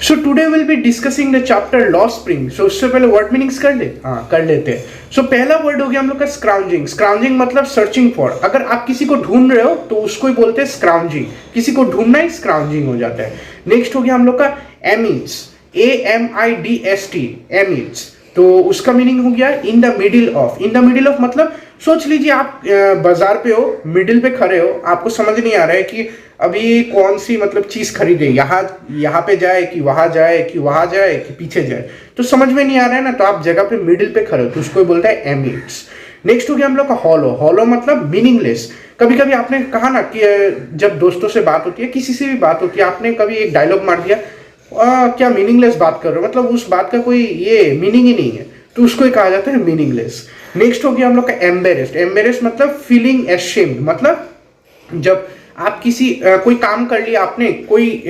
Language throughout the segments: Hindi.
So today will be discussing the chapter लॉ स्प्रिंग। सो उससे पहले वर्ड मीनिंग्स कर ले, हाँ कर लेते हैं। सो पहला वर्ड हो गया हम लोग का स्क्राउंजिंग। स्क्राउंजिंग मतलब सर्चिंग फॉर। अगर आप किसी को ढूंढ रहे हो तो उसको ही बोलते हैं स्क्राउंजिंग। किसी को ढूंढना ही स्क्राउंजिंग हो जाता है। नेक्स्ट हो गया हम लोग का एमिड्स, AMIDST, एमिड्स। तो उसका मीनिंग हो गया in the middle of. In the middle of मतलब सोच लीजिए आप बाजार पे हो, मिडिल पे खड़े हो, आपको समझ नहीं आ रहा है कि अभी कौन सी मतलब चीज खरीदे, यहाँ पे जाए कि वहां जाए कि वहां जाए कि पीछे जाए, तो समझ में नहीं आ रहा है ना, तो आप जगह पे मिडिल पे खड़े हो तो उसको बोलता है एमिड्स। नेक्स्ट हो गया हम लोग का हॉलो। हॉलो मतलब मीनिंगलेस। कभी कभी आपने कहा ना कि जब दोस्तों से बात होती है, किसी से भी बात होती है, आपने कभी एक डायलॉग मार दिया, क्या मीनिंगलेस बात कर रहे हो, मतलब उस बात का कोई ये मीनिंग ही नहीं है, तो उसको ही कहा जाता है मीनिंगलेस। नेक्स्ट हो गया हम लोग का एम्बेरेस्ड। एम्बेरेस्ड मतलब फीलिंग एशेम्ड, मतलब जब आप किसी कोई काम कर लिया आपने, कोई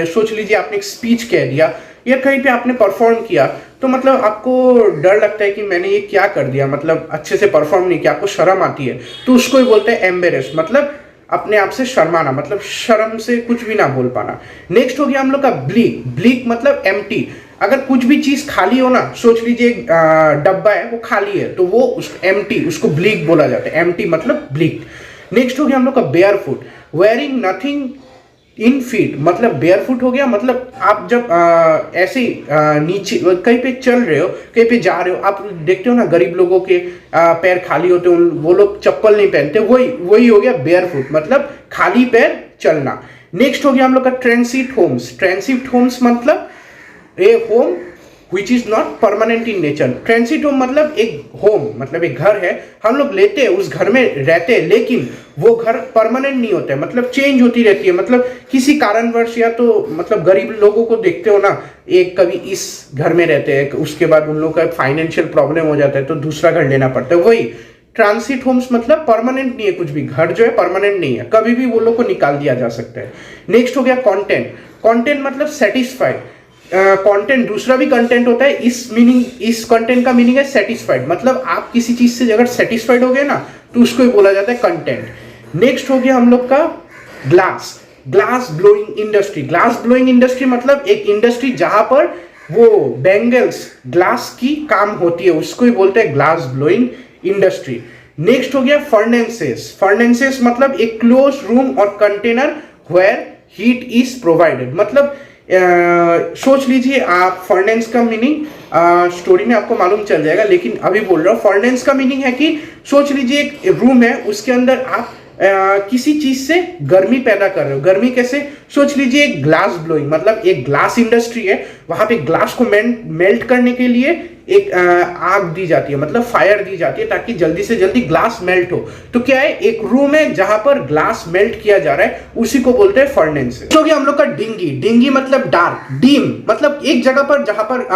सोच लीजिए आपने एक स्पीच कह दिया या कहीं पे आपने परफॉर्म किया, तो मतलब आपको डर लगता है कि मैंने ये क्या कर दिया, मतलब अच्छे से परफॉर्म नहीं किया, आपको शर्म आती है, तो उसको ही बोलते हैं एम्बेरेस्ड, मतलब अपने आप से शर्माना, मतलब शर्म से कुछ भी ना बोल पाना। नेक्स्ट हो गया हम लोग का ब्लीक। ब्लीक मतलब एम्प्टी। अगर कुछ भी चीज खाली हो ना, सोच लीजिए एक डब्बा है वो खाली है, तो वो एम्प्टी, उसको ब्लीक बोला जाता है। एम्प्टी मतलब ब्लीक। नेक्स्ट हो गया हम लोग का bear foot. Wearing nothing in feet, मतलब बेयर फुट हो गया, मतलब आप जब ऐसे नीचे कहीं पे चल रहे हो, कहीं पे जा रहे हो, आप देखते हो ना गरीब लोगों के पैर खाली होते हैं, वो लोग चप्पल नहीं पहनते, वही हो गया बेयर फुट, मतलब खाली पैर चलना। नेक्स्ट हो गया हम लोग का ट्रांसिट होम्स। ट्रांसिट होम्स मतलब a home which is not permanent in nature. Transit home मतलब एक होम, मतलब एक घर है, हम लोग लेते हैं, उस घर में रहते हैं, लेकिन वो घर परमानेंट नहीं होता है, मतलब चेंज होती रहती है, मतलब किसी कारणवश, या तो मतलब गरीब लोगों को देखते हो ना, एक कभी इस घर में रहते हैं, उसके बाद उन लोगों का फाइनेंशियल प्रॉब्लम हो जाता है तो दूसरा घर लेना पड़ता है, वही ट्रांसिट होम्स मतलब परमानेंट नहीं है, कुछ भी घर जो है परमानेंट नहीं है, कभी भी वो लोग को निकाल दिया जा सकता है। नेक्स्ट हो गया कंटेंट। कंटेंट मतलब सेटिस्फाइड। कंटेंट दूसरा भी कंटेंट होता है, इस कंटेंट का मीनिंग है सेटिस्फाइड, मतलब आप किसी चीज से अगर सेटिस्फाइड हो गए ना तो उसको ही बोला जाता है कंटेंट। नेक्स्ट हो गया हम लोग का glass. Glass blowing industry. Glass blowing industry मतलब एक इंडस्ट्री जहां पर वो बैंगल्स ग्लास की काम होती है, उसको ही बोलते हैं ग्लास ब्लोइंग इंडस्ट्री। नेक्स्ट हो गया फर्नेसेस। फर्नेसेस मतलब एक क्लोज रूम और container where heat is provided, मतलब सोच लीजिए आप, फर्नेस का मीनिंग स्टोरी में आपको मालूम चल जाएगा, लेकिन अभी बोल रहा हूँ। फर्नेस का मीनिंग है कि सोच लीजिए एक रूम है, उसके अंदर आप किसी चीज से गर्मी पैदा कर रहे हो। गर्मी कैसे? सोच लीजिए एक ग्लास ब्लोइंग, मतलब एक ग्लास इंडस्ट्री है, वहां पे ग्लास को मेल्ट करने के लिए एक आग दी जाती है, मतलब फायर दी जाती है, ताकि जल्दी से जल्दी ग्लास मेल्ट हो। तो क्या है, एक रूम है जहां पर ग्लास मेल्ट किया जा रहा है, उसी को बोलते हैं फर्नेस। तो हम लोग का डिंगी। डिंगी मतलब डार्क। डीम मतलब एक जगह पर जहां पर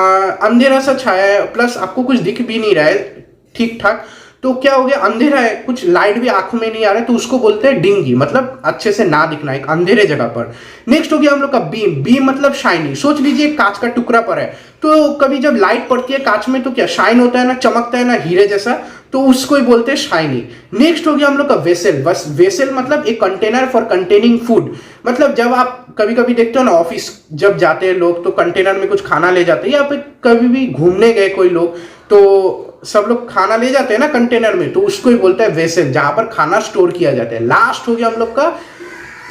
अंधेरा सा छाया है, प्लस आपको कुछ दिख भी नहीं रहा है ठीक ठाक, तो क्या हो गया, अंधेरा है, कुछ लाइट भी आंखों में नहीं आ रहा है, तो उसको बोलते हैं डिंगी, मतलब अच्छे से ना दिखना, एक अंधेरे जगह पर। नेक्स्ट हो गया हम लोग का बीम। बीम मतलब शाइनी। सोच लीजिए कांच का टुकड़ा पर है, तो कभी जब लाइट पड़ती है कांच में तो क्या शाइन होता है ना, चमकता है ना हीरे जैसा, तो उसको ही बोलते हैं शाइनी। नेक्स्ट हो गया हम लोग का वेसल। बस वेसल मतलब एक कंटेनर फॉर कंटेनिंग फूड, मतलब जब आप कभी कभी देखते हो ना, ऑफिस जब जाते हैं लोग तो कंटेनर में कुछ खाना ले जाते हैं, या फिर कभी भी घूमने गए कोई लोग तो सब लोग खाना ले जाते हैं ना कंटेनर में, तो उसको ही बोलते हैं वेसल, जहां पर खाना स्टोर किया जाता है। लास्ट हो गया हम लोग का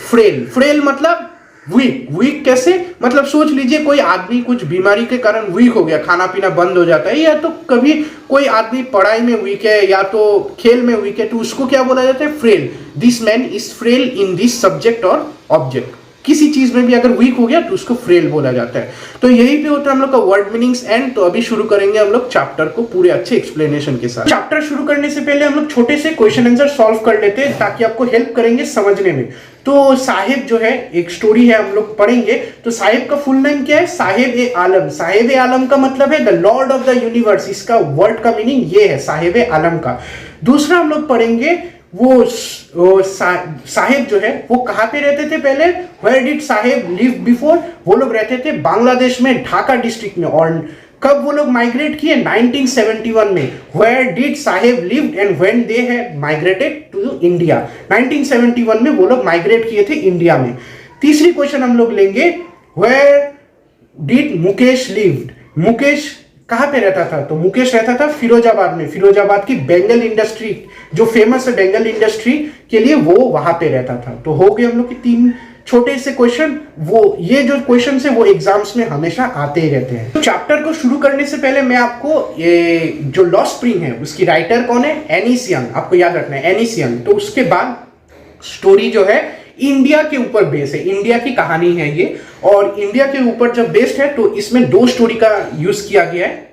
फ्रेल। फ्रेल मतलब वीक। वीक कैसे? मतलब सोच लीजिए कोई आदमी कुछ बीमारी के कारण वीक हो गया, खाना पीना बंद हो जाता है, या तो कभी कोई आदमी पढ़ाई में वीक है या तो खेल में वीक है, तो उसको क्या बोला जाता है? Frail. This man is frail in this subject और ऑब्जेक्ट। किसी चीज में भी अगर वीक हो गया तो उसको फ्रेल बोला जाता है। तो यही पे होता है हम लोग का वर्ड मीनिंग्स एंड। तो अभी शुरू करेंगे हम लोग चैप्टर को पूरे अच्छे एक्सप्लेनेशन के साथ। चैप्टर शुरू करने से पहले हम लोग छोटे से क्वेश्चन आंसर सॉल्व कर लेते हैं, ताकि आपको हेल्प करेंगे समझने में। तो साहिब जो है, एक स्टोरी है, हम लोग पढ़ेंगे। तो साहिब का फुल नेम क्या है? साहिब ए आलम। साहिब ए आलम का मतलब है the Lord of the universe. इसका वर्ड का मीनिंग ये है साहिब ए आलम का। दूसरा हम लोग पढ़ेंगे वो साहिब जो है वो कहाँ पे रहते थे पहले? Where did Sahib live before? वो लोग रहते थे बांग्लादेश में, ढाका डिस्ट्रिक्ट में। और कब वो लोग माइग्रेट किए? 1971 में। Where did Sahib live and when they had migrated to India? 1971 में वो लोग माइग्रेट किए थे इंडिया में। तीसरी क्वेश्चन हम लोग लेंगे, where did Mukesh lived, Mukesh कहाँ पे रहता था? तो मुकेश रहता था फिरोजाबाद में, फिरोजाबाद की बेंगल इंडस्ट्री जो फेमस है बेंगल इंडस्ट्री के लिए, वो वहां पे रहता था। तो हो गए हम लोग की 3 छोटे से क्वेश्चन। वो ये जो क्वेश्चन है वो एग्जाम्स में हमेशा आते ही रहते हैं। तो चैप्टर को शुरू करने से पहले मैं आपको ये जो लॉस्ट स्प्रिंग है उसकी राइटर कौन है? एनीस यंग, आपको याद रखना है एनीस यंग। तो उसके बाद स्टोरी जो है इंडिया के ऊपर बेस है, इंडिया की कहानी है ये, और इंडिया के ऊपर जब बेस्ड है तो इसमें 2 स्टोरी का यूज किया गया है।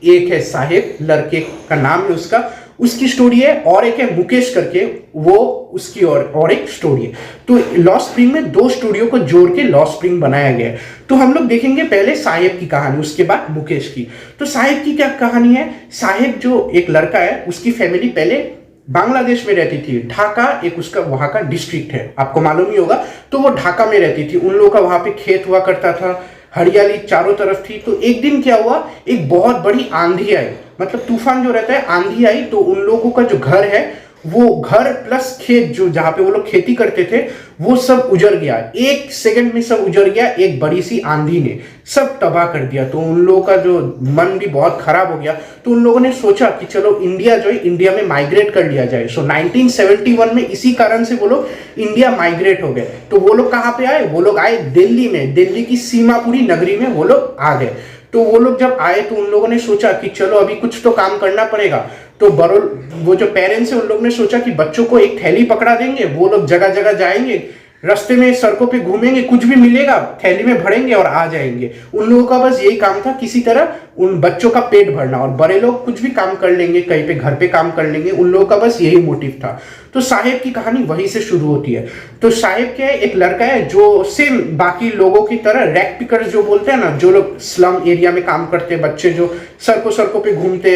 एक है साहिब, लड़के का नाम है उसका, उसकी स्टोरी है, और एक है मुकेश करके, वो उसकी और एक स्टोरी है। तो लॉस्ट स्प्रिंग में 2 स्टोरियों को जोड़ के लॉस्ट स्प्रिंग बनाया गया है। तो हम लोग देखेंगे पहले साहिब की कहानी, उसके बाद मुकेश की। तो साहिब की क्या कहानी है? साहिब जो एक लड़का है, उसकी फैमिली पहले बांग्लादेश में रहती थी, ढाका एक उसका वहां का डिस्ट्रिक्ट है, आपको मालूम ही होगा। तो वो ढाका में रहती थी, उन लोगों का वहां पे खेत हुआ करता था, हरियाली चारों तरफ थी। तो एक दिन क्या हुआ, एक बहुत बड़ी आंधी आई, मतलब तूफान जो रहता है, आंधी आई, तो उन लोगों का जो घर है, वो घर प्लस खेत जो जहां पे वो लोग खेती करते थे, वो सब उजड़ गया। 1 सेकंड में सब उजड़ गया, एक बड़ी सी आंधी ने सब तबाह कर दिया। तो उन लोगों का जो मन भी बहुत खराब हो गया। तो उन लोगों ने सोचा कि चलो इंडिया जो है, इंडिया में माइग्रेट कर लिया जाए। सो 1971 में इसी कारण से वो लोग इंडिया माइग्रेट हो गए। तो वो लोग कहाँ पे आए? वो लोग आए दिल्ली में, दिल्ली की सीमापुरी नगरी में वो लोग आ गए। तो वो लोग जब आए तो उन लोगों ने सोचा कि चलो अभी कुछ तो काम करना पड़ेगा। तो वो जो पेरेंट्स है उन लोगों ने सोचा कि बच्चों को एक थैली पकड़ा देंगे, वो लोग जगह जगह जाएंगे, रास्ते में सड़कों पे घूमेंगे, कुछ भी मिलेगा थैली में भरेंगे और आ जाएंगे। उन लोगों का बस यही काम था, किसी तरह उन बच्चों का पेट भरना, और बड़े लोग कुछ भी काम कर लेंगे, कहीं पे घर पे काम कर लेंगे, उन लोगों का बस यही मोटिव था। तो साहिब की कहानी वहीं से शुरू होती है। तो साहिब क्या है, एक लड़का है जो सेम बाकी लोगों की तरह रैक पिकर्स जो बोलते हैं ना, जो लोग स्लम एरिया में काम करते हैं, बच्चे जो सड़कों पे घूमते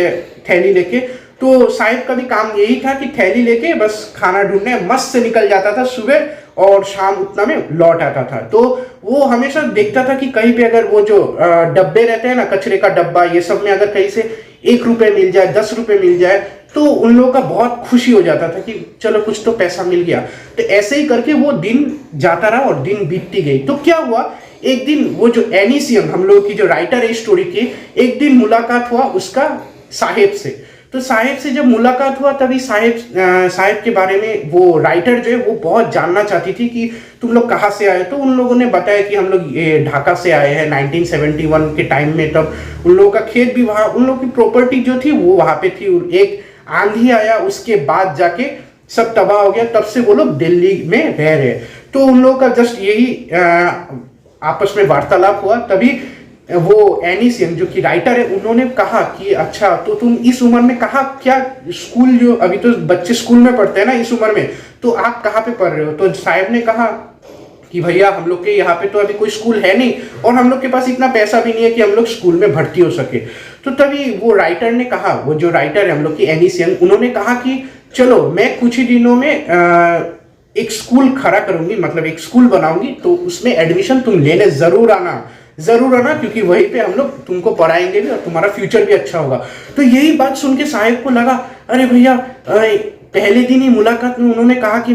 थैली लेके, तो साहिब का भी काम यही था कि थैली लेके बस खाना ढूंढने मस्त से निकल जाता था सुबह, और शाम उतना में लौट आता था। तो वो हमेशा देखता था कि कहीं पे अगर वो जो डब्बे रहते हैं ना, कचरे का डब्बा, ये सब में अगर कहीं से 1 रुपए मिल जाए, 10 रुपए मिल जाए, तो उन लोगों का बहुत खुशी हो जाता था कि चलो कुछ तो पैसा मिल गया। तो ऐसे ही करके वो दिन जाता रहा और दिन बीतती गई। तो क्या हुआ, एक दिन वो जो एनीस यंग, हम लोग की जो राइटर है स्टोरी की, एक दिन मुलाकात हुआ उसका साहिब से। तो साहिब से जब मुलाकात हुआ तभी साहिब के बारे में वो राइटर जो है वो बहुत जानना चाहती थी कि तुम लोग कहाँ से आए। तो उन लोगों ने बताया कि हम लोग ढाका से आए हैं 1971 के टाइम में। तब उन लोगों का खेत भी वहाँ, उन लोगों की प्रॉपर्टी जो थी वो वहाँ पे थी। एक आंधी आया, उसके बाद जाके सब तबाह हो गया, तब से वो लोग दिल्ली में रह रहे। तो उन लोगों का जस्ट यही आपस में वार्तालाप हुआ। तभी वो एनीस यंग जो कि राइटर है, उन्होंने कहा कि अच्छा तो तुम इस उम्र में कहा क्या स्कूल, जो अभी तो बच्चे स्कूल में पढ़ते हैं ना इस उम्र में, तो आप कहाँ पे पढ़ रहे हो? तो साहिब ने कहा कि भैया हम लोग के यहाँ पे तो अभी कोई स्कूल है नहीं, और हम लोग के पास इतना पैसा भी नहीं है कि हम लोग स्कूल में भर्ती हो सके। तो तभी वो राइटर ने कहा, वो जो राइटर है हम लोग की एनीस यंग, उन्होंने कहा कि चलो मैं कुछ ही दिनों में एक स्कूल खड़ा करूंगी, मतलब एक स्कूल बनाऊंगी, तो उसमें एडमिशन तुम लेने जरूर आना, क्योंकि वहीं पे हम लोग तुमको पढ़ाएंगे भी और तुम्हारा फ्यूचर भी अच्छा होगा। तो यही बात सुन के साहिब को लगा, अरे भैया पहले दिन ही मुलाकात में उन्होंने कहा कि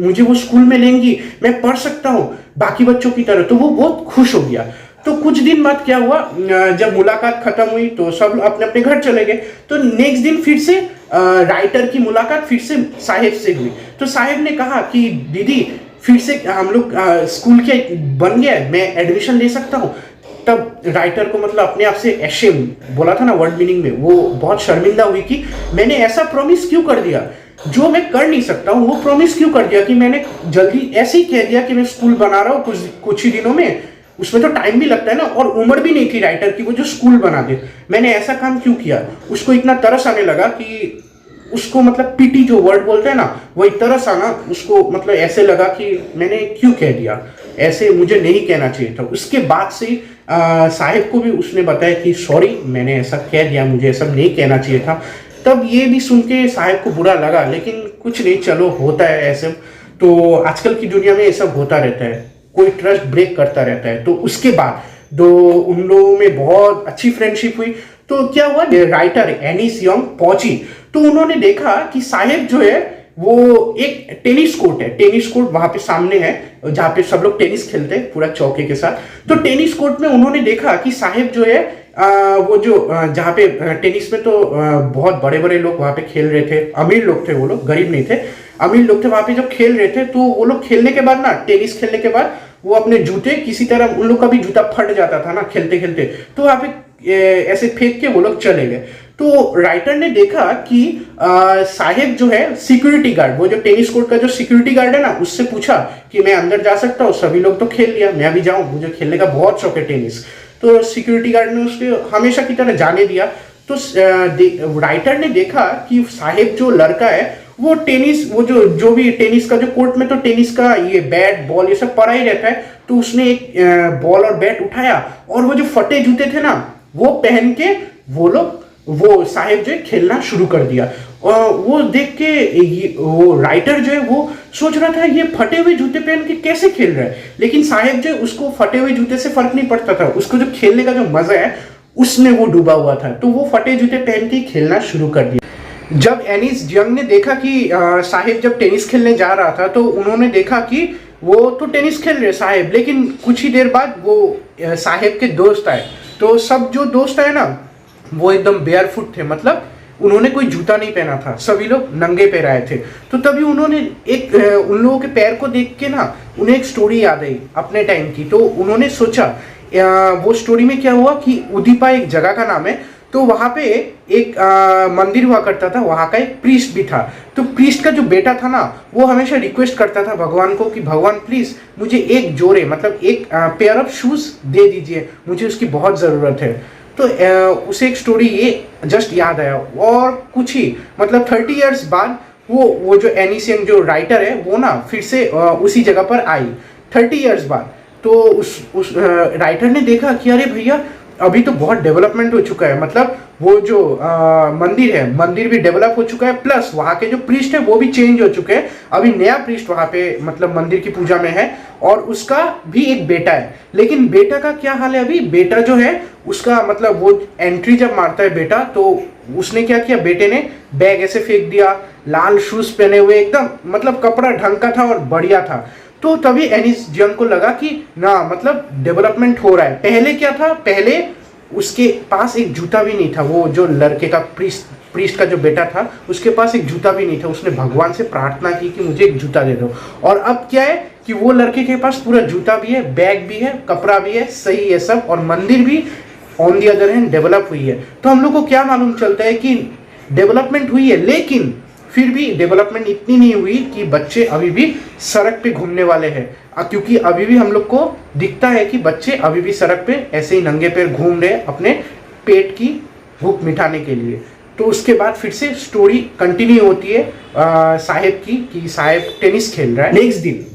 मुझे वो स्कूल में लेंगी, मैं पढ़ सकता हूँ बाकी बच्चों की तरह। तो वो बहुत खुश हो गया। तो कुछ दिन बाद क्या हुआ, जब मुलाकात खत्म हुई तो सब अपने अपने घर चले गए। तो नेक्स्ट दिन फिर से राइटर की मुलाकात फिर से साहिब से हुई। तो साहिब ने कहा कि दीदी फिर से हम लोग स्कूल के बन गया, मैं एडमिशन ले सकता हूँ। तब राइटर को मतलब अपने आप से एशेम बोला था ना वर्ड मीनिंग में, वो बहुत शर्मिंदा हुई कि मैंने ऐसा प्रॉमिस क्यों कर दिया जो मैं कर नहीं सकता हूँ। वो प्रॉमिस क्यों कर दिया कि मैंने जल्दी ऐसे ही कह दिया कि मैं स्कूल बना रहा हूँ कुछ ही दिनों में, उसमें तो टाइम भी लगता है ना, और उम्र भी नहीं थी राइटर की वो जो स्कूल बना दे। मैंने ऐसा काम क्यों किया? उसको इतना तरस आने लगा कि उसको मतलब पीटी जो वर्ड बोलते हैं ना, वही तरस आना उसको, मतलब ऐसे लगा कि मैंने क्यों कह दिया, ऐसे मुझे नहीं कहना चाहिए था। उसके बाद से साहिब को भी उसने बताया कि सॉरी मैंने ऐसा कह दिया, मुझे ऐसा नहीं कहना चाहिए था। तब ये भी सुन के साहिब को बुरा लगा, लेकिन कुछ नहीं, चलो होता है ऐसे। तो आजकल की दुनिया में ये सब होता रहता है, कोई ट्रस्ट ब्रेक करता रहता है। तो उसके बाद उन लोगों में बहुत अच्छी फ्रेंडशिप हुई। तो क्या हुआ, राइटर एनीस यंग पहुंची तो उन्होंने देखा कि साहिब जो है वो एक टेनिस कोर्ट है, टेनिस कोर्ट वहां पे सामने है जहाँ पे सब लोग टेनिस खेलते हैं पूरा चौके के साथ। तो टेनिस कोर्ट में उन्होंने देखा कि साहेब जो है वो जो जहाँ पे टेनिस में तो बहुत बड़े बड़े लोग वहां पे खेल रहे थे, अमीर लोग थे वो लोग, गरीब नहीं थे, अमीर लोग थे वहां पे जब खेल रहे थे। तो वो लोग खेलने के बाद ना, टेनिस खेलने के बाद वो अपने जूते किसी तरह, उन लोग का भी जूता फट जाता था ना खेलते खेलते, तो वहां पे ऐसे फेंक के वो लोग चले गए। तो राइटर ने देखा कि साहेब जो है सिक्योरिटी गार्ड, वो जो टेनिस कोर्ट का जो सिक्योरिटी गार्ड है ना, उससे पूछा कि मैं अंदर जा सकता हूँ, सभी लोग तो खेल लिया, मैं भी जाऊं, मुझे खेलने का बहुत शौक है टेनिस। तो सिक्योरिटी गार्ड ने उसके हमेशा की तरह जाने दिया। तो राइटर ने देखा कि साहेब जो लड़का है वो टेनिस, वो जो भी टेनिस का जो कोर्ट में तो टेनिस का ये बैट बॉल ये सब पड़ा ही रहता है। तो उसने एक बॉल और बैट उठाया और वो जो फटे जूते थे ना वो पहन के वो साहेब जो है खेलना शुरू कर दिया। वो देख के वो राइटर जो है वो सोच रहा था ये फटे हुए जूते पहन के कैसे खेल रहा है, लेकिन साहेब जो है उसको फटे हुए जूते से फर्क नहीं पड़ता था, उसको जो खेलने का जो मजा है उसमें वो डूबा हुआ था। तो वो फटे जूते पहन के खेलना शुरू कर दिया। जब एनिस जंग ने देखा कि साहेब जब टेनिस खेलने जा रहा था तो उन्होंने देखा कि वो तो टेनिस खेल रहे साहेब, लेकिन कुछ ही देर बाद वो साहेब के दोस्त आए। तो सब जो दोस्त आए ना वो एकदम बेयर फुट थे, मतलब उन्होंने कोई जूता नहीं पहना था, सभी लोग नंगे पैर आए थे। तो तभी उन्होंने उन लोगों के पैर को देख के ना उन्हें एक स्टोरी याद आई अपने टाइम की। तो उन्होंने सोचा वो स्टोरी में क्या हुआ कि उदीपा एक जगह का नाम है, तो वहाँ पे एक मंदिर हुआ करता था, वहाँ का एक प्रीस्ट भी था। तो प्रीस्ट का जो बेटा था ना वो हमेशा रिक्वेस्ट करता था भगवान को कि भगवान प्लीज मुझे एक जोड़े, मतलब एक पेयर ऑफ शूज दे दीजिए, मुझे उसकी बहुत ज़रूरत है। तो उसे एक स्टोरी ये जस्ट याद आया, और कुछ ही मतलब 30 इयर्स बाद वो जो एनिस यंग जो राइटर है वो ना फिर से उसी जगह पर आई 30 इयर्स बाद। तो उस राइटर ने देखा कि अरे भैया अभी तो बहुत डेवलपमेंट हो चुका है, मतलब वो जो मंदिर है, मंदिर भी डेवलप हो चुका है, प्लस वहाँ के जो प्रीस्ट है वो भी चेंज हो चुके हैं। अभी नया प्रीस्ट वहाँ पे मतलब मंदिर की पूजा में है, और उसका भी एक बेटा है। लेकिन बेटा का क्या हाल है अभी, बेटा जो है उसका मतलब वो एंट्री जब मारता है बेटा तो उसने क्या किया, बेटे ने बैग ऐसे फेंक दिया, लाल शूज पहने हुए एकदम, मतलब कपड़ा ढंग का था और बढ़िया था। तो तभी एनिस जंग को लगा कि ना मतलब डेवलपमेंट हो रहा है। पहले क्या था, पहले उसके पास एक जूता भी नहीं था, वो जो लड़के का प्रीस्ट का जो बेटा था उसके पास एक जूता भी नहीं था। उसने भगवान से प्रार्थना की कि मुझे एक जूता दे दो, और अब क्या है कि वो लड़के के पास पूरा जूता भी है, बैग भी है, कपड़ा भी है, सही है सब, और मंदिर भी on the other hand develop हुई है। तो हम लोग को क्या मालूम चलता है कि डेवलपमेंट हुई है, लेकिन फिर भी डेवलपमेंट इतनी नहीं हुई कि बच्चे अभी भी सड़क पे घूमने वाले हैं, क्योंकि अभी भी हम लोग को दिखता है कि बच्चे अभी भी सड़क पे ऐसे ही नंगे पैर घूम रहे अपने पेट की भूख मिटाने के लिए। तो उसके बाद फिर से स्टोरी कंटिन्यू होती है साहेब की, कि साहेब टेनिस खेल रहा है। नेक्स्ट दिन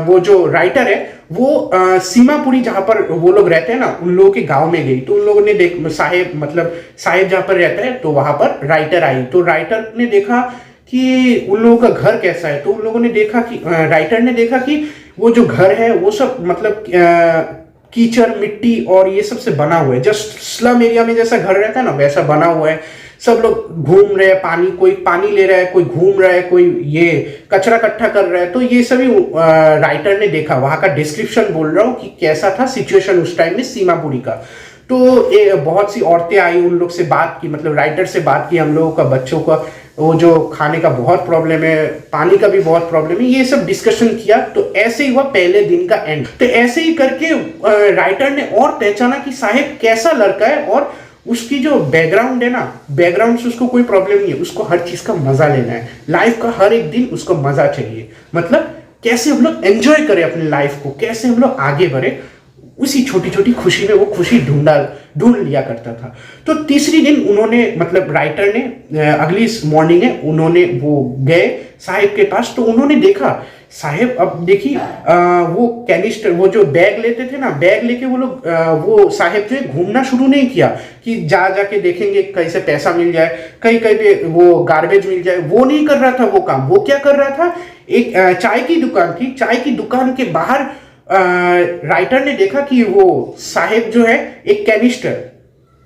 वो जो राइटर है वो सीमापुरी जहाँ पर वो लोग रहते हैं ना उन लोगों के गांव में गई। तो उन लोगों ने साहेब जहाँ पर रहता है तो वहां पर राइटर आई। तो राइटर ने देखा कि उन लोगों का घर कैसा है। तो उन लोगों ने देखा कि राइटर ने देखा कि वो जो घर है वो सब मतलब कीचड़ मिट्टी और ये सब से बना हुआ है, जस्ट स्लम एरिया में जैसा घर रहता है ना वैसा बना हुआ है। सब लोग घूम रहे हैं, पानी कोई पानी ले रहा है, कोई घूम रहा है, कोई ये कचरा इकट्ठा कर रहा है। तो ये सभी राइटर ने देखा, वहां का डिस्क्रिप्शन बोल रहा हूँ कि कैसा था सिचुएशन उस टाइम में सीमापुरी का। तो बहुत सी औरतें आई, उन लोग से बात की, मतलब राइटर से बात की, हम लोगों का बच्चों का वो जो खाने का बहुत प्रॉब्लम है, पानी का भी बहुत प्रॉब्लम है, ये सब डिस्कशन किया। तो ऐसे ही हुआ पहले दिन का एंड। तो ऐसे ही करके राइटर ने और पहचाना कि साहेब कैसा लड़का है, और उसकी जो बैकग्राउंड है ना, बैकग्राउंड से उसको कोई प्रॉब्लम नहीं है, उसको हर चीज का मजा लेना है, लाइफ का हर एक दिन उसको मजा चाहिए। मतलब कैसे हम लोग एंजॉय करें अपनी लाइफ को, कैसे हम लोग आगे बढ़े, उसी छोटी छोटी खुशी में वो खुशी ढूंढ लिया करता था। तो तीसरी दिन उन्होंने मतलब राइटर ने अगली मॉर्निंग है उन्होंने वो गए साहेब के पास। तो उन्होंने देखा साहेब, अब देखिए वो कैनिस्टर, वो जो बैग लेते थे ना, बैग लेके वो लोग वो साहेब जो है घूमना शुरू नहीं किया कि जाके देखेंगे कहीं से पैसा मिल जाए, कहीं कहीं पे वो गार्बेज मिल जाए, वो नहीं कर रहा था वो काम। वो क्या कर रहा था, एक चाय की दुकान थी, चाय की दुकान के बाहर राइटर ने देखा कि वो साहेब जो है एक कैनिस्टर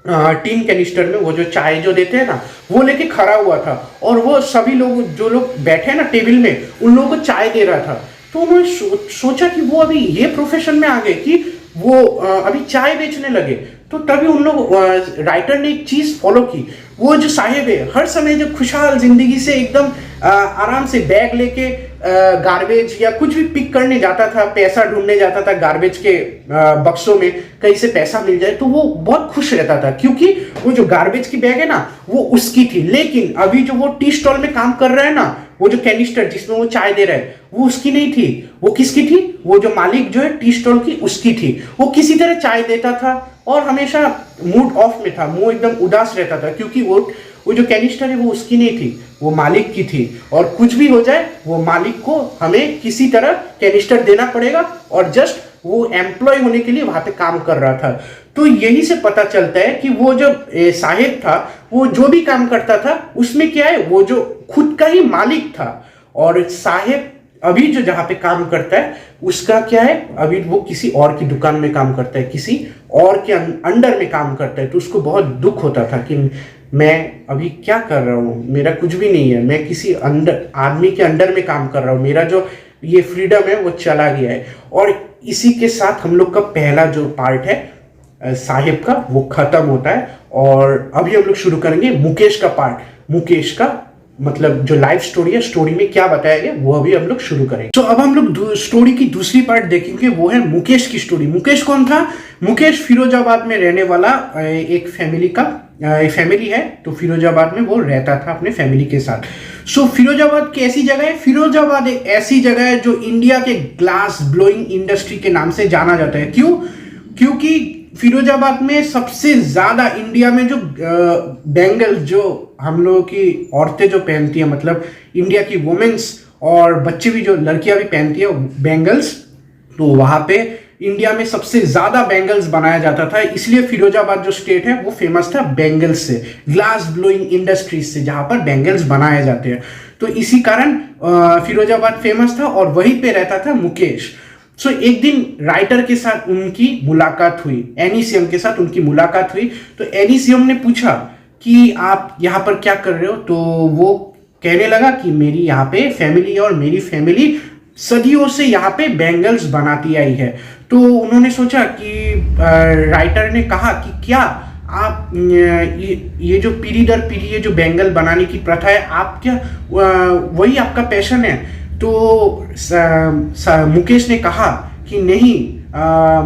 टीन कैनिस्टर में वो जो चाय जो देते हैं ना, वो लेके खड़ा हुआ था और वो सभी लोग जो लोग बैठे हैं ना टेबल में, उन लोगों को चाय दे रहा था। तो उन्होंने सोचा कि वो अभी ये प्रोफेशन में आ गए कि वो अभी चाय बेचने लगे। तो तभी उन लोग राइटर ने एक चीज फॉलो की। वो जो साहेब है हर समय जो खुशहाल जिंदगी से एकदम आराम से बैग लेके गार्बेज या कुछ भी पिक करने जाता था, पैसा ढूंढने जाता था गार्बेज के बक्सों में, कहीं से पैसा मिल जाए तो वो बहुत खुश रहता था, क्योंकि वो जो गार्बेज की बैग है ना वो उसकी थी। लेकिन अभी जो वो टी स्टॉल में काम कर रहा है ना, वो जो कैनिस्टर जिसमें वो चाय दे रहा है वो उसकी नहीं थी। वो किसकी थी? वो जो मालिक जो है टी स्टॉल की, उसकी थी। वो किसी तरह चाय देता था और हमेशा मूड ऑफ में था, मुंह एकदम उदास रहता था, क्योंकि वो जो कैनिस्टर है वो उसकी नहीं थी, वो मालिक की थी। और कुछ भी हो जाए वो मालिक को हमें किसी तरह कैनिस्टर देना पड़ेगा, और जस्ट वो एम्प्लॉय होने के लिए वहां पे काम कर रहा था। तो यही से पता चलता है कि वो जो साहेब था वो जो भी काम करता था उसमें क्या है, वो जो खुद का ही मालिक था। और साहेब अभी जो जहां पे काम करता है उसका क्या है, अभी वो किसी और की दुकान में काम करता है, किसी और के अंडर में काम करता है। तो उसको बहुत दुख होता था कि मैं अभी क्या कर रहा हूँ, मेरा कुछ भी नहीं है, मैं किसी आदमी के अंडर में काम कर रहा हूँ, मेरा जो ये फ्रीडम है वो चला गया है। और इसी के साथ हम लोग का पहला जो पार्ट है साहिब का वो खत्म होता है। और अभी हम लोग शुरू करेंगे मुकेश का पार्ट। मुकेश का मतलब जो लाइफ स्टोरी है, स्टोरी में क्या बताया गया वो अभी हम लोग शुरू करेंगे। तो अब हम लोग स्टोरी की दूसरी पार्ट देखेंगे, वो है मुकेश की स्टोरी। मुकेश कौन था? मुकेश फिरोजाबाद में रहने वाला एक फैमिली है। तो फिरोजाबाद में वो रहता था अपने फैमिली के साथ। सो फिरोजाबाद की ऐसी जगह है, फिरोजाबाद एक ऐसी जगह है जो इंडिया के ग्लास ब्लोइंग इंडस्ट्री के नाम से जाना जाता है। क्यों? क्योंकि फिरोजाबाद में सबसे ज्यादा इंडिया में जो बैंगल्स जो हम लोगों की औरतें जो पहनती हैं, मतलब इंडिया की वुमेन्स और बच्चे भी, जो लड़कियां भी पहनती है बैंगल्स, तो वहां पे इंडिया में सबसे ज्यादा बैंगल्स बनाया जाता था। इसलिए फिरोजाबाद जो स्टेट है वो फेमस था बैंगल्स से, ग्लास ब्लोइंग इंडस्ट्रीज से, जहां पर बैंगल्स बनाए जाते हैं। तो इसी कारण फिरोजाबाद फेमस था और वहीं पे रहता था मुकेश। सो एक दिन राइटर के साथ उनकी मुलाकात हुई, एनीसियम के साथ उनकी मुलाकात हुई। तो एनीसियम ने पूछा कि आप यहाँ पर क्या कर रहे हो? तो वो कहने लगा कि मेरी यहाँ पे फैमिली है और मेरी फैमिली सदियों से यहाँ पे बैंगल्स बनाती आई है। तो उन्होंने सोचा कि राइटर ने कहा कि क्या आप ये जो पीढ़ी दर पीढ़ी ये जो बैंगल बनाने की प्रथा है, आप क्या वही आपका पैशन है? तो मुकेश ने कहा कि नहीं,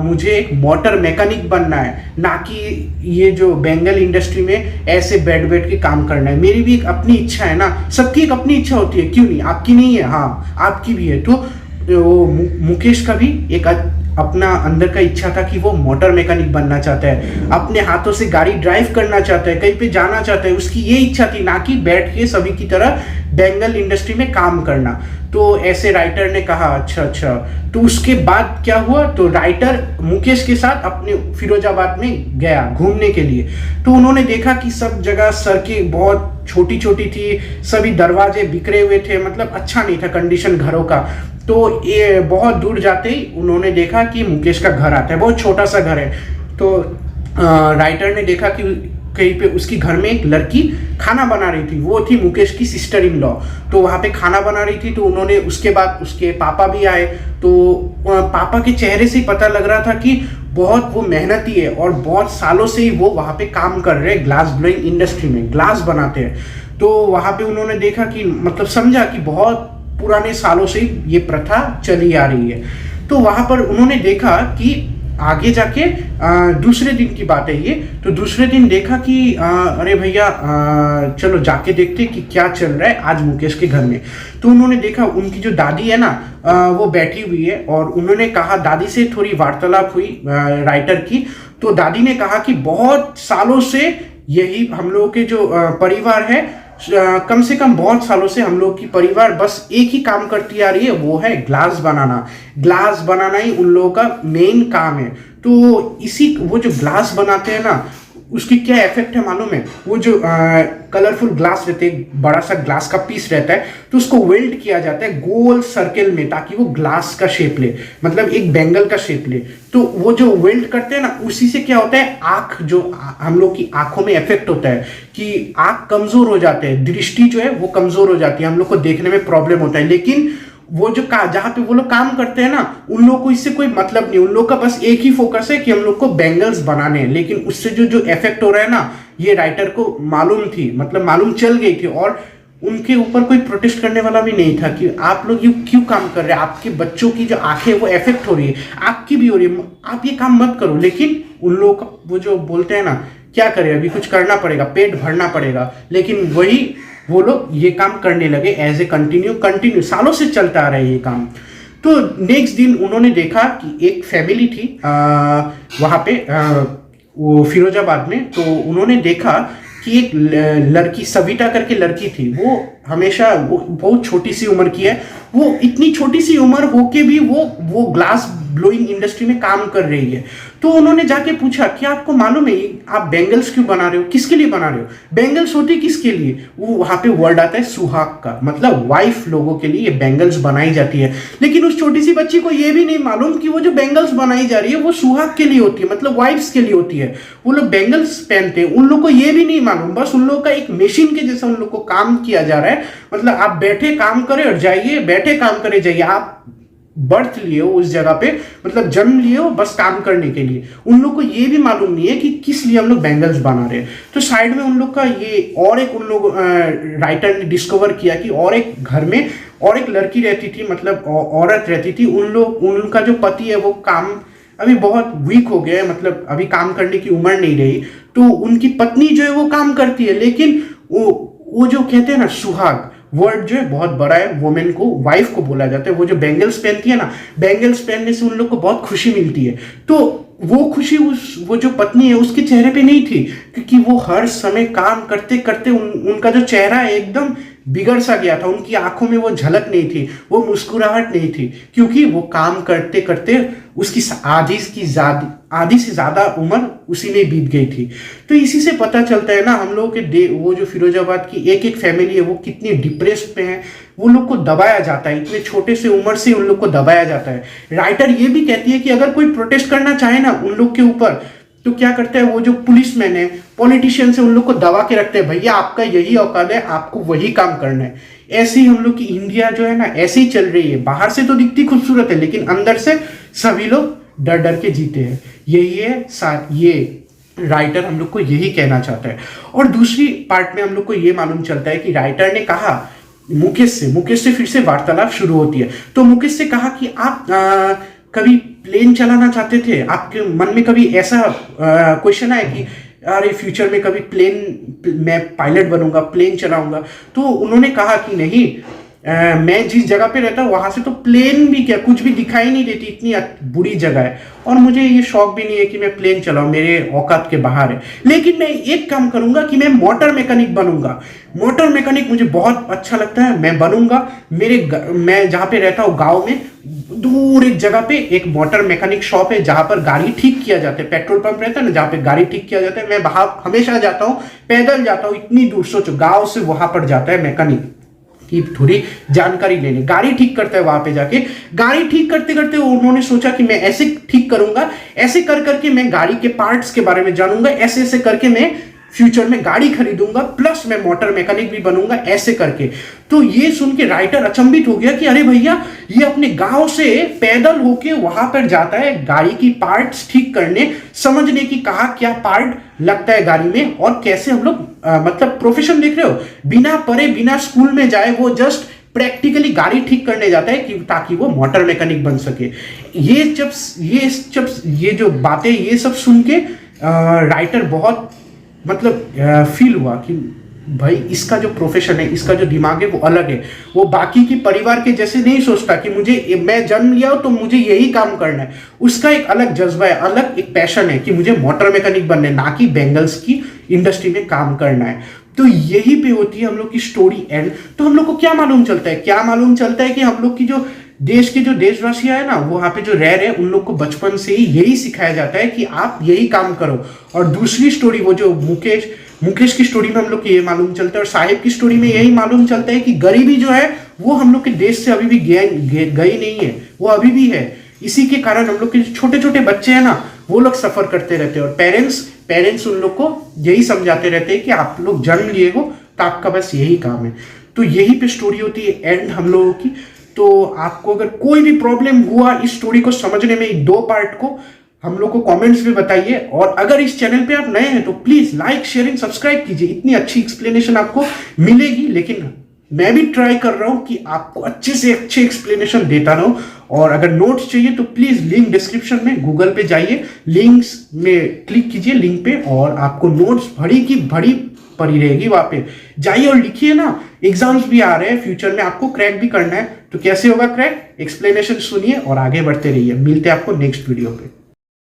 मुझे एक मोटर मैकेनिक बनना है, ना कि ये जो बैंगल इंडस्ट्री में ऐसे बैठ के काम करना है। मेरी भी एक अपनी इच्छा है ना, सबकी एक अपनी इच्छा होती है, क्यों नहीं? आपकी नहीं है? हाँ, आपकी भी है। तो वो मुकेश का भी एक अपना अंदर का इच्छा था कि वो मोटर मैकेनिक बनना चाहता है, अपने हाथों से गाड़ी ड्राइव करना चाहता है, कहीं पे जाना चाहता है। उसकी ये इच्छा थी, ना कि बैठ के सभी की तरह बैंगल इंडस्ट्री में काम करना। तो ऐसे राइटर ने कहा अच्छा। तो उसके बाद क्या हुआ, तो राइटर मुकेश के साथ अपने फिरोजाबाद में गया घूमने के लिए। तो उन्होंने देखा कि सब जगह सड़कें बहुत छोटी छोटी थी, सभी दरवाजे बिखरे हुए थे, मतलब अच्छा नहीं था कंडीशन घरों का। तो ये बहुत दूर जाते ही उन्होंने देखा कि मुकेश का घर आता है, बहुत छोटा सा घर है। तो राइटर ने देखा कि कहीं पे उसकी घर में एक लड़की खाना बना रही थी, वो थी मुकेश की सिस्टर इन लॉ। तो वहाँ पे खाना बना रही थी। तो उन्होंने, उसके बाद उसके पापा भी आए। तो पापा के चेहरे से ही पता लग रहा था कि बहुत वो मेहनती है और बहुत सालों से ही वो वहाँ पे काम कर रहे हैं, ग्लास ब्लोइंग इंडस्ट्री में ग्लास बनाते हैं। तो वहाँ पे उन्होंने देखा कि, मतलब समझा कि बहुत पुराने सालों से ये प्रथा चली आ रही है। तो वहां पर उन्होंने देखा कि आगे जाके दूसरे दिन की बात है ये। तो दूसरे दिन देखा कि अरे भैया चलो जाके देखते कि क्या चल रहा है आज मुकेश के घर में। तो उन्होंने देखा उनकी जो दादी है ना वो बैठी हुई है, और उन्होंने कहा, दादी से थोड़ी वार्तालाप हुई राइटर की। तो दादी ने कहा कि बहुत सालों से यही हम लोगों के जो परिवार है, कम से कम बहुत सालों से हम लोग की परिवार बस एक ही काम करती आ रही है, वो है ग्लास बनाना। ग्लास बनाना ही उन लोगों का मेन काम है। तो इसी वो जो ग्लास बनाते हैं ना, उसकी क्या इफेक्ट है मालूम है? वो जो कलरफुल ग्लास रहते हैं, बड़ा सा ग्लास का पीस रहता है, तो उसको वेल्ड किया जाता है गोल सर्कल में ताकि वो ग्लास का शेप ले, मतलब एक बैंगल का शेप ले। तो वो जो वेल्ड करते हैं ना, उसी से क्या होता है, आंख जो हम लोग की आंखों में इफेक्ट होता है कि आंख कमजोर हो जाते हैं, दृष्टि जो है वो कमजोर हो जाती है, हम लोग को देखने में प्रॉब्लम होता है। लेकिन वो जो जहां पे वो लोग काम करते हैं ना, उन लोग को इससे कोई मतलब नहीं, उन लोग का बस एक ही फोकस है कि हम लोग को बैंगल्स बनाने हैं। लेकिन उससे जो जो इफेक्ट हो रहा है ना, ये राइटर को मालूम थी, मतलब मालूम चल गई थी, और उनके ऊपर कोई प्रोटेस्ट करने वाला भी नहीं था कि आप लोग ये क्यों काम कर रहे हैं, आपके बच्चों की जो आंखें वो इफेक्ट हो रही है, आपकी भी हो रही है, आप ये काम मत करो। लेकिन उन लोगों का वो जो बोलते हैं ना, क्या करें, अभी कुछ करना पड़ेगा, पेट भरना पड़ेगा। लेकिन वही वो लोग ये काम करने लगे एज ए कंटिन्यू सालों से चलता आ रहा है ये काम। तो नेक्स्ट दिन उन्होंने देखा कि एक फैमिली थी वहाँ पे वो फिरोजाबाद में। तो उन्होंने देखा कि एक लड़की, सविता करके लड़की थी, वो हमेशा वो बहुत छोटी सी उम्र की है, वो इतनी छोटी सी उम्र होके भी वो ग्लास ब्लोइंग इंडस्ट्री में काम कर रही है। तो उन्होंने जाके पूछा कि आपको मालूम है आप बैंगल्स क्यों बना रहे हो, किसके लिए बना रहे हो, बैंगल्स होती किसके लिए? वो वहां पे वर्ड आता है सुहाग का, मतलब वाइफ लोगों के लिए ये बैंगल्स बनाई जाती है। लेकिन उस छोटी सी बच्ची को ये भी नहीं मालूम कि वो जो बैंगल्स बनाई जा रही है वो सुहाग के लिए होती है, मतलब वाइफ्स के लिए होती है। वो लोग बैंगल्स पहनते हैं, उन लोग को ये भी नहीं मालूम, बस उन लोग का एक मशीन के जैसा उन लोग को काम किया जा रहा है। मतलब आप बैठे काम करें और जाइए, बैठे काम करे जाइए। आप बर्थ लिए हो उस जगह पे, मतलब जन्म लिए हो बस काम करने के लिए। उन लोग को ये भी मालूम नहीं है कि किस लिए हम लोग बैंगल्स बना रहे हैं। तो साइड में उन लोग का ये और एक, उन लोग राइटर ने डिस्कवर किया कि और एक घर में और एक लड़की रहती थी, मतलब औरत रहती थी। उनका जो पति है वो काम अभी बहुत वीक हो गया है, मतलब अभी काम करने की उम्र नहीं रही। तो उनकी पत्नी जो है वो काम करती है, लेकिन वो जो कहते हैं ना सुहाग वर्ड जो है बहुत बड़ा है, वुमेन को, वाइफ को बोला जाता है। वो जो बैंगल्स पहनती है ना, बैंगल्स पहनने से उन लोग को बहुत खुशी मिलती है। तो वो खुशी वो जो पत्नी है उसके चेहरे पे नहीं थी, क्योंकि वो हर समय काम करते करते उनका जो चेहरा है एकदम बिगड़ सा गया था, उनकी आंखों में वो झलक नहीं थी, वो मुस्कुराहट नहीं थी, क्योंकि वो काम करते करते उसकी आधी से ज्यादा उम्र उसी में बीत गई थी। तो इसी से पता चलता है ना हम लोग के वो जो फिरोजाबाद की एक एक फैमिली है वो कितनी डिप्रेस्ड पे है, वो लोग को दबाया जाता है, इतने छोटे से उम्र से उन लोग को दबाया जाता है। राइटर ये भी कहती है कि अगर कोई प्रोटेस्ट करना चाहे ना उन लोग के ऊपर, तो क्या करते हैं वो जो पुलिसमैन है, पॉलिटिशियन से उन लोग को दबा के रखते हैं, भैया आपका यही औकात है, आपको वही काम करना है। ऐसे ही हम लोग की इंडिया जो है ना ऐसे ही चल रही है, बाहर से तो दिखती खूबसूरत है लेकिन अंदर से सभी लोग डर डर के जीते हैं। यही है ये राइटर हम लोग को यही कहना चाहता है। और दूसरी पार्ट में हम लोग को ये मालूम चलता है कि राइटर ने कहा मुकेश से फिर से वार्तालाप शुरू होती है। तो मुकेश से कहा कि आप कभी प्लेन चलाना चाहते थे, आपके मन में कभी ऐसा क्वेश्चन आया कि अरे फ्यूचर में कभी मैं पायलट बनूंगा, प्लेन चलाऊंगा? तो उन्होंने कहा कि नहीं, मैं जिस जगह पे रहता हूँ वहां से तो प्लेन भी क्या कुछ भी दिखाई नहीं देती, इतनी बुरी जगह है, और मुझे ये शौक भी नहीं है कि मैं प्लेन चलाऊं, मेरे औकात के बाहर है। लेकिन मैं एक काम करूंगा कि मैं मोटर मैकेनिक बनूंगा। मोटर मैकेनिक मुझे बहुत अच्छा लगता है, मैं बनूंगा। मैं जहाँ पे रहता हूँ गाँव में दूर एक जगह पे एक मोटर मैकेनिक शॉप है जहां पर गाड़ी ठीक किया जाता है, पेट्रोल पंप रहता है ना जहां पे गाड़ी ठीक किया जाता है, मैं वहां हमेशा जाता हूँ, पैदल जाता हूँ, इतनी दूर, सोचो गांव से वहां पर जाता है मैकेनिक की थोड़ी जानकारी लेने, गाड़ी ठीक करता है वहां पे जाके। गाड़ी ठीक करते करते उन्होंने सोचा कि मैं ऐसे ठीक करूंगा, ऐसे कर करके मैं गाड़ी के पार्ट्स के बारे में जानूंगा, ऐसे ऐसे करके मैं फ्यूचर में गाड़ी खरीदूंगा, प्लस मैं मोटर मैकेनिक भी बनूंगा, ऐसे करके। तो ये सुन के राइटर अचंभित हो गया कि अरे भैया ये अपने गांव से पैदल होके वहां पर जाता है गाड़ी की पार्ट्स ठीक करने, समझने की कहा क्या पार्ट लगता है गाड़ी में और कैसे हम लोग मतलब प्रोफेशन देख रहे हो, बिना पढ़े बिना स्कूल में जाए वो जस्ट प्रैक्टिकली गाड़ी ठीक करने जाता है कि ताकि वो मोटर मैकेनिक बन सके। ये जो बातें ये सब सुन के राइटर बहुत मतलब फील हुआ कि भाई इसका जो प्रोफेशन है, इसका जो दिमाग है वो अलग है, वो बाकी की परिवार के जैसे नहीं सोचता कि मैं जन्म लिया हूं तो मुझे यही काम करना है। उसका एक अलग जज्बा है, अलग एक पैशन है कि मुझे मोटर मैकेनिक बनना है, ना कि बैंगल्स की इंडस्ट्री में काम करना है। तो यही पे होती है हम लोग की स्टोरी एंड। तो हम लोग को क्या मालूम चलता है कि हम लोग की जो देश के जो देशवासी है ना, वो वहाँ पे जो रह रहे हैं, उन लोग को बचपन से ही यही सिखाया जाता है कि आप यही काम करो। और दूसरी स्टोरी, वो जो मुकेश की स्टोरी में हम लोग को ये मालूम चलता है, और साहिब की स्टोरी में यही मालूम चलता है कि गरीबी जो है वो हम लोग के देश से अभी भी गई नहीं है, वो अभी भी है। इसी के कारण हम लोग के छोटे छोटे बच्चे हैं ना, वो लोग सफर करते रहते हैं, और पेरेंट्स उन लोग को यही समझाते रहते हैं कि आप लोग जन्म लिए हो तो आपका बस यही काम है। तो यही पे स्टोरी होती है एंड हम लोगों की। तो आपको अगर कोई भी प्रॉब्लम हुआ इस स्टोरी को समझने में, 2 पार्ट को, हम लोग को कमेंट्स में बताइए। और अगर इस चैनल पे आप नए हैं तो प्लीज लाइक, शेयरिंग, सब्सक्राइब कीजिए। इतनी अच्छी एक्सप्लेनेशन आपको मिलेगी, लेकिन मैं भी ट्राई कर रहा हूं कि आपको अच्छे से अच्छे एक्सप्लेनेशन देता रहूं। और अगर नोट्स चाहिए तो प्लीज लिंक डिस्क्रिप्शन में, गूगल पे जाइए, लिंक्स में क्लिक कीजिए लिंक पे, और आपको नोट्स भरी की भरी पड़ी रहेगी। वहां पे जाइए और लिखिए ना। एग्जाम्स भी आ रहे हैं फ्यूचर में, आपको क्रैक भी करना है, तो कैसे होगा क्रैक? एक्सप्लेनेशन सुनिए और आगे बढ़ते रहिए। मिलते हैं आपको नेक्स्ट वीडियो पे।